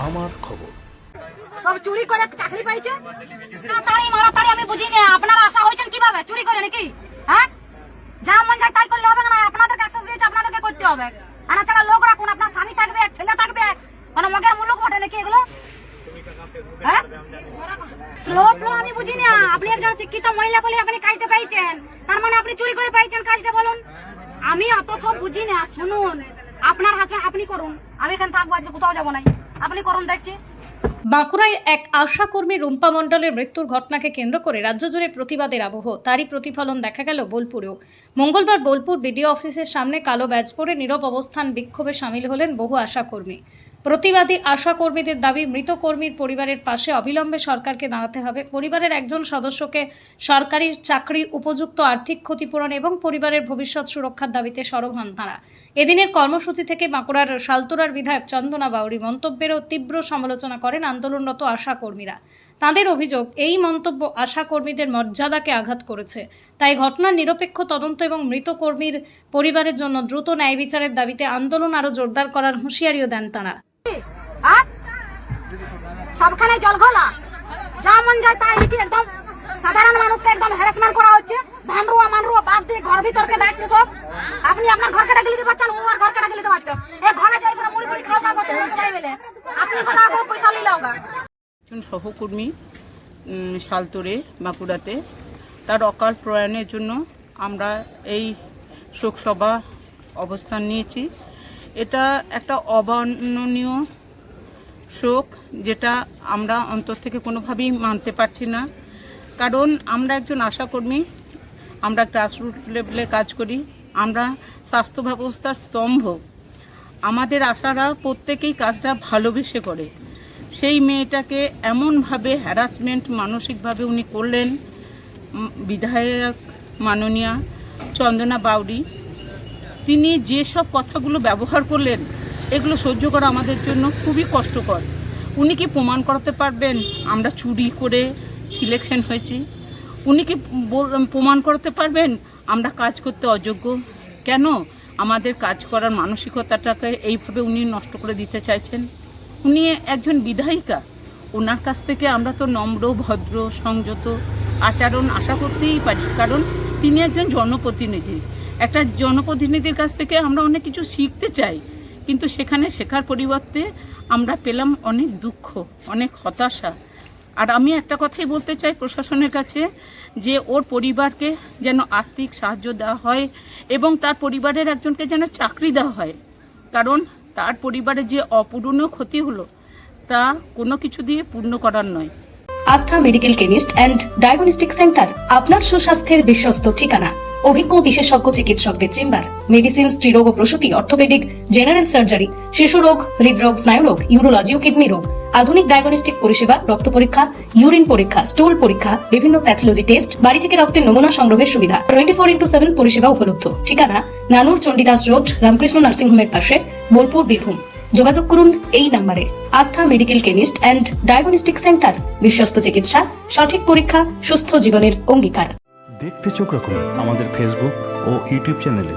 আমার খবর। সব চুরি করে চাকরি পাইছে, তাড়াতাড়ি মারাতাড়ি আমি বুঝি না। আপনারা আশা হয়েছেন কিভাবে চুরি করে নাকি? হ্যাঁ, যা মন যায় তাই করলে হবে না। আপনাদেরকে অ্যাক্সেস দিয়েছে, আপনাদেরকে করতে হবে। আনা ছাড়া লোক রাখুন, আপনার স্বামী থাকবে, ছেলে থাকবে, মানে মগের মুলুক বটে নাকি এগুলো? হ্যাঁ, স্লো ফ্লো আমি বুঝি না। আপনি একজন শিক্ষিত মহিলা বলে আপনি কাজটা পাইছেন, তার মানে আপনি চুরি করে পাইছেন কাজটা, বলুন। আমি অত সব বুঝি না। শুনুন, আপনার হাতে আপনি করুন, আমি এখানে থাকবো, আজকে কোথাও যাবো নাই। আপনি করুন, দেখছি। বাঁকুড়ায় এক আশাকর্মী রুম্পা মণ্ডলের মৃত্যুর ঘটনাকে কেন্দ্র করে রাজ্য জুড়ে প্রতিবাদের আবহ। তারই প্রতিফলন দেখা গেল বোলপুরেও। মঙ্গলবার বোলপুর বিডিও অফিসের সামনে কালো ব্যাজ পরে নীরব অবস্থান বিক্ষোভে সামিল হলেন বহু আশাকর্মী। প্রতিবাদী আশাকর্মীদের দাবি, মৃত কর্মীর পরিবারের পাশে অবিলম্বে সরকারকে দাঁড়াতে হবে। পরিবারের একজন সদস্যকে সরকারি চাকরি, উপযুক্ত আর্থিক ক্ষতিপূরণ এবং পরিবারের ভবিষ্যৎ সুরক্ষার দাবিতে সরব হন তাঁরা। এদিনের কর্মসূচি থেকে বাঁকুড়ার সালতোরার বিধায়ক চন্দনা বাউরি মন্তব্যেরও তীব্র সমালোচনা করেন আন্দোলনরত আশাকর্মীরা। তাঁদের অভিযোগ, এই মন্তব্য আশাকর্মীদের মর্যাদাকে আঘাত করেছে। তাই ঘটনার নিরপেক্ষ তদন্ত এবং মৃত কর্মীর পরিবারের জন্য দ্রুত ন্যায় বিচারের দাবিতে আন্দোলন আরও জোরদার করার হুঁশিয়ারিও দেন তাঁরা। সবখানে জলঘোলা, যা মন যায় তাই নাকি একদম সাধারণ মানুষকে একদম হ্যারাসমেন্ট করা হচ্ছে। ভানরুয়া মানরুয়া বাদ দিয়ে ঘর ভিতরকে ডাকছে সব। আপনি আপনার ঘরকে ডাকে নিতে পারছেন, ও আর ঘরকে ডাকে নিতে পারছেন। এই ঘরে যাই পুরো মুড়ি মুড়ি খাওয়া করতে সবাই মিলে। আপনি টাকা করে পয়সা নিলে হোগা। একজন সহকর্মী সালতোরে বাঁকুড়াতে তার অকাল প্রয়াণের জন্য আমরা এই শোকসভা অবস্থান নিয়েছি। এটা একটা অবর্ণনীয় শোক, যেটা আমরা অন্তর থেকে কোনোভাবেই মানতে পারছি না। কারণ আমরা একজন আশাকর্মী, আমরা গ্রাসরুট লেভেলে কাজ করি, আমরা স্বাস্থ্য ব্যবস্থার স্তম্ভ। আমাদের আশারা প্রত্যেকেই কাজটা ভালোবেসে করে। সেই মেয়েটাকে এমনভাবে হ্যারাসমেন্ট মানসিকভাবে উনি করলেন, বিধায়ক মাননীয়া চন্দনা বাউরি, তিনি যেসব কথাগুলো ব্যবহার করলেন, এগুলো সহ্য করা আমাদের জন্য খুবই কষ্টকর। উনি কি প্রমাণ করাতে পারবেন আমরা চুরি করে সিলেকশন হয়েছি? উনি কি প্রমাণ করাতে পারবেন আমরা কাজ করতে অযোগ্য? কেন আমাদের কাজ করার মানসিকতাটাকে এইভাবে উনি নষ্ট করে দিতে চাইছেন? উনি একজন বিধায়িকা, ওনার কাছ থেকে আমরা তো নম্র, ভদ্র, সংযত আচরণ আশা করতেই পারি, কারণ তিনি একজন জনপ্রতিনিধি। একটা জনপ্রতিনিধির কাছ থেকে আমরা অনেক কিছু শিখতে চাই, কিন্তু সেখানে শেখার পরিবর্তে আমরা পেলাম অনেক দুঃখ, অনেক হতাশা। আর আমি একটা কথাই বলতে চাই প্রশাসনের কাছে, যে ওর পরিবারকে যেন আর্থিক সাহায্য দেওয়া হয় এবং তার পরিবারের একজনকে যেন চাকরি দেওয়া হয়। কারণ তার পরিবারে যে অপূরণীয় ক্ষতি হলো, তা কোনো কিছু দিয়ে পূর্ণ করার নয়। আস্থা medical chemist and diagnostic centre, আপনার সুস্বাস্থ্যের বিশ্বস্ত ঠিকানা। অভিজ্ঞ বিশেষজ্ঞ চিকিৎসকদের চেম্বার, মেডিসিন, স্ত্রীরোগ ও প্রসূতি, অর্থোপেডিক, জেনারেল সার্জারি, শিশু রোগ, হৃদরোগ, স্নায়ুরোগ, ইউরোলজি ও কিডনি রোগ, আধুনিক ডায়াগনস্টিক পরিষেবা, রক্ত পরীক্ষা, ইউরিন পরীক্ষা, স্টুল পরীক্ষা, বিভিন্ন প্যাথোলজি টেস্ট, বাড়ি থেকে রক্তের নমুনা সংগ্রহের সুবিধা, 24x7 পরিষেবা উপলব্ধ। ঠিকানা নানুর চণ্ডীদাস রোড, রামকৃষ্ণ নার্সিংহোমের পাশে, বোলপুর, বীরভূম। যোগাযোগ করুন এই নম্বরে। আস্থা medical chemist and diagnostic centre, বিশ্বস্ত চিকিৎসা, সঠিক পরীক্ষা, সুস্থ জীবনের অঙ্গীকার। দেখতে চোখ রাখুন আমাদের ফেসবুক ও ইউটিউব চ্যানেলে।